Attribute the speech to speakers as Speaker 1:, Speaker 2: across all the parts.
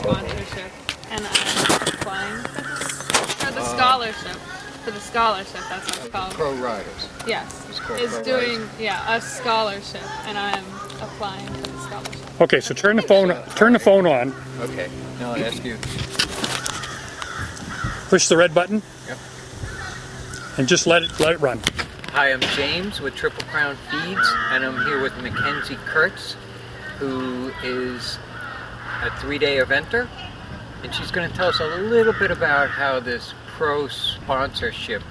Speaker 1: sponsorship, and I'm applying for the scholarship. For the scholarship, that's what it's called.
Speaker 2: Pro Riders.
Speaker 1: Yes,
Speaker 2: It's called
Speaker 1: is
Speaker 2: Pro
Speaker 1: doing
Speaker 2: Riders.
Speaker 1: a scholarship, and I'm applying for the scholarship.
Speaker 3: Okay, so turn the phone on.
Speaker 2: Okay. Now I'll ask you.
Speaker 3: Push the red button.
Speaker 2: Yep.
Speaker 3: And just let it run.
Speaker 2: Hi, I'm James with Triple Crown Feeds, and I'm here with Mackenzie Kurtz, who is a 3-day eventer, and she's going to tell us a little bit about how this pro sponsorship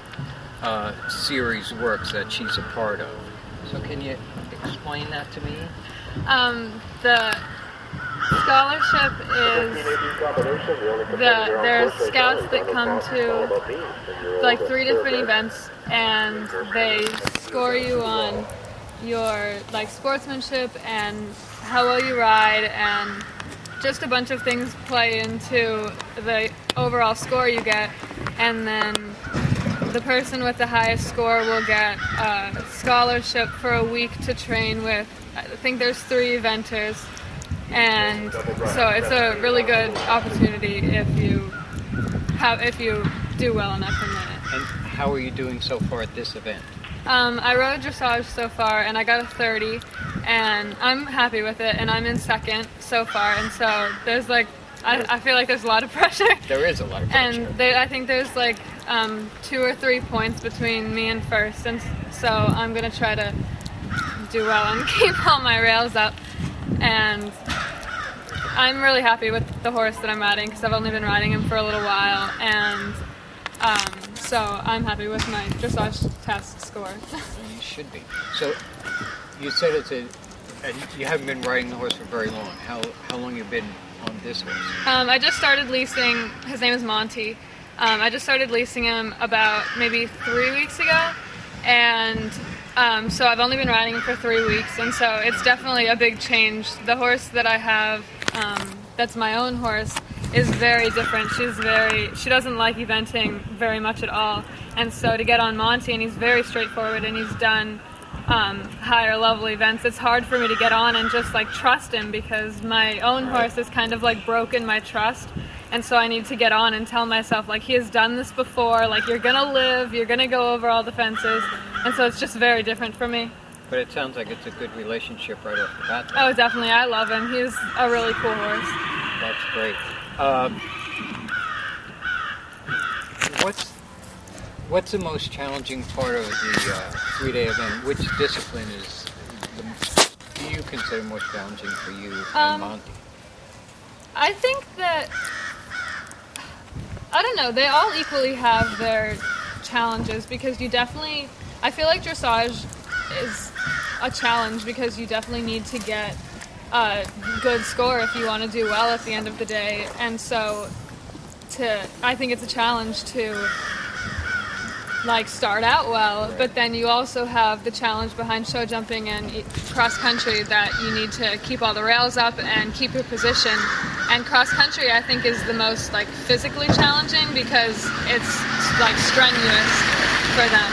Speaker 2: series works that she's a part of. So can you explain that to me?
Speaker 1: The scholarship is there's scouts that come to like 3 different events, and they score you on your like sportsmanship and how well you ride, and just a bunch of things play into the overall score you get, and then the person with the highest score will get a scholarship for a week to train with. I think there's 3 eventers, and so it's a really good opportunity if you do well enough in it.
Speaker 2: And how are you doing so far at this event?
Speaker 1: I rode dressage so far, and I got a 30, and I'm happy with it, and I'm in second so far, and so there's like, I feel like there's a lot of pressure.
Speaker 2: There is a lot of pressure.
Speaker 1: And I think there's like 2 or 3 points between me and first, and so I'm going to try to do well and keep all my rails up, and I'm really happy with the horse that I'm riding because I've only been riding him for a little while, and so I'm happy with my dressage test score.
Speaker 2: You should be. So you said and you haven't been riding the horse for very long. How long have you been on this horse?
Speaker 1: I just started leasing. His name is Monty. I just started leasing him about maybe 3 weeks ago, and so I've only been riding him for 3 weeks, and so it's definitely a big change. The horse that I have, that's my own horse, is very different. She doesn't like eventing very much at all, and so to get on Monty, and he's very straightforward, and he's done higher level events, it's hard for me to get on and just like trust him, because my own horse has kind of like broken my trust, and so I need to get on and tell myself like, he has done this before, like you're gonna live, you're gonna go over all the fences, and so it's just very different for me.
Speaker 2: But it sounds like it's a good relationship right off the bat.
Speaker 1: Oh, definitely, I love him. He's a really cool horse.
Speaker 2: That's great. What's the most challenging part of the 3-day event? Which discipline do you consider most challenging for you and Monty?
Speaker 1: I think that, I don't know, they all equally have their challenges, because I feel like dressage is a challenge because you definitely need to get a good score if you want to do well at the end of the day, and so I think it's a challenge to like start out well, right. But then you also have the challenge behind show jumping and cross country, that you need to keep all the rails up and keep your position, and cross country I think is the most like physically challenging because it's like strenuous for them.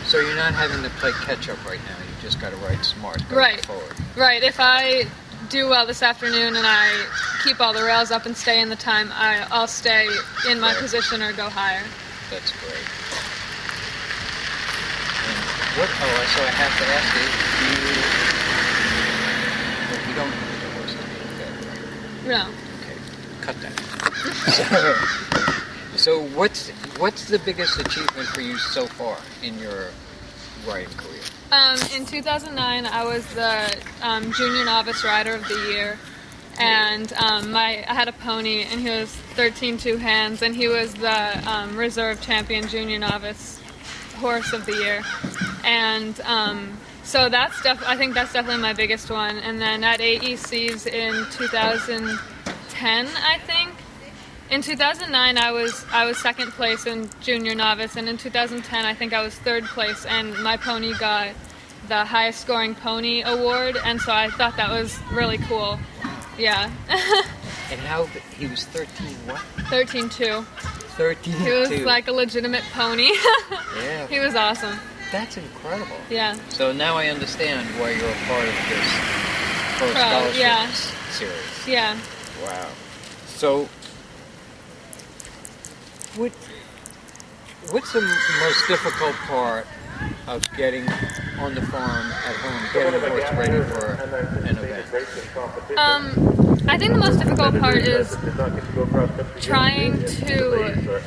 Speaker 2: So you're not having to play catch up right now, you just got to ride smart going forward. Right,
Speaker 1: if I do well this afternoon and I keep all the rails up and stay in the time, I'll stay in my position or go higher.
Speaker 2: That's great. And so I have to ask you don't need the horse to be okay, right?
Speaker 1: No.
Speaker 2: Okay, cut that. So what's the biggest achievement for you so far in your riding career?
Speaker 1: In 2009, I was the Junior Novice Rider of the Year, and I had a pony, and he was 13 two hands, and he was the Reserve Champion Junior Novice Horse of the Year, and so I think that's definitely my biggest one. And then at AECs in 2010, I think. In 2009, I was second place in Junior Novice, and in 2010, I think I was third place, and my pony got the highest scoring pony award, and so I thought that was really cool. Yeah.
Speaker 2: And how he was 13 what?
Speaker 1: 13-2.
Speaker 2: 13-2.
Speaker 1: He was like a legitimate pony.
Speaker 2: Yeah.
Speaker 1: He was awesome.
Speaker 2: That's incredible.
Speaker 1: Yeah.
Speaker 2: So now I understand why you're a part of this pro scholarship serious.
Speaker 1: Yeah.
Speaker 2: Wow. So, what's the most difficult part of getting on the farm at home, getting the horse ready for an event?
Speaker 1: I think the most difficult part is trying to,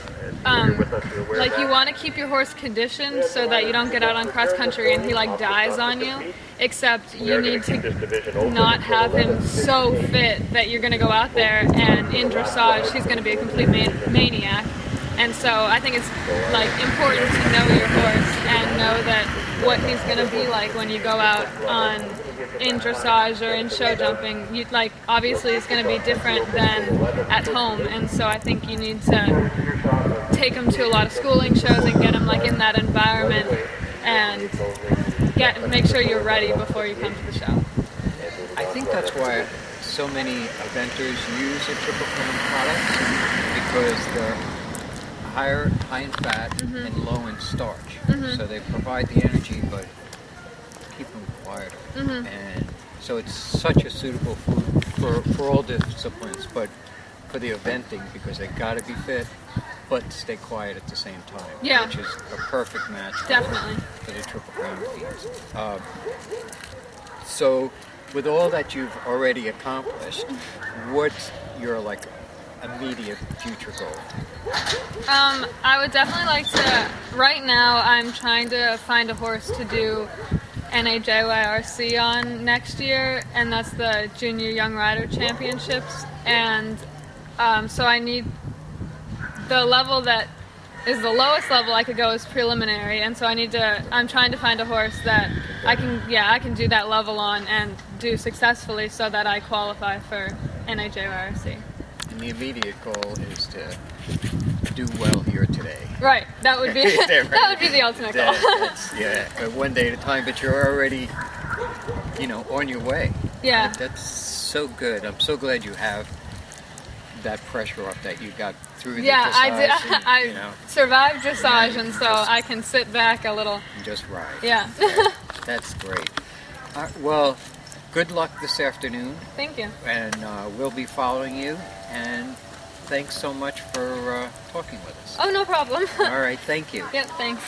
Speaker 1: like, you want to keep your horse conditioned so that you don't get out on cross country and he like dies on you. Except you need to not have him so fit that you're going to go out there and in dressage he's going to be a complete maniac. And so I think it's like important to know your horse and know that what he's going to be like when you go out on in dressage or in show jumping. You, like, obviously it's going to be different than at home, and so I think you need to take him to a lot of schooling shows and get him like in that environment and make sure you're ready before you come to the show.
Speaker 2: I think that's why so many eventers use a Triple Crown product, because they're high in fat and low in starch. So they provide the energy but keep them quieter. And so it's such a suitable food for all disciplines, but for the eventing, because they got to be fit but stay quiet at the same time.
Speaker 1: Yeah.
Speaker 2: Which is a perfect match
Speaker 1: Definitely.
Speaker 2: for the Triple Crown feeds. So with all that you've already accomplished, what's your like immediate future goal?
Speaker 1: I would definitely like to, right now I'm trying to find a horse to do NAJYRC on next year, and that's the Junior Young Rider Championships, and so I need the level that is the lowest level I could go is preliminary, and so I'm trying to find a horse that I can do that level on and do successfully so that I qualify for NAJYRC.
Speaker 2: And the immediate goal is to do well here today.
Speaker 1: Right, that would be that would be the ultimate goal.
Speaker 2: One day at a time, but you're already, on your way.
Speaker 1: Yeah.
Speaker 2: That's so good. I'm so glad you have that pressure up that you got through the dressage.
Speaker 1: I survived dressage, and so I can sit back a little.
Speaker 2: And just ride.
Speaker 1: Yeah.
Speaker 2: That's great. Well, good luck this afternoon.
Speaker 1: Thank you.
Speaker 2: And we'll be following you. And thanks so much for talking with us.
Speaker 1: Oh, no problem.
Speaker 2: All right, thank you.
Speaker 1: Yep, thanks.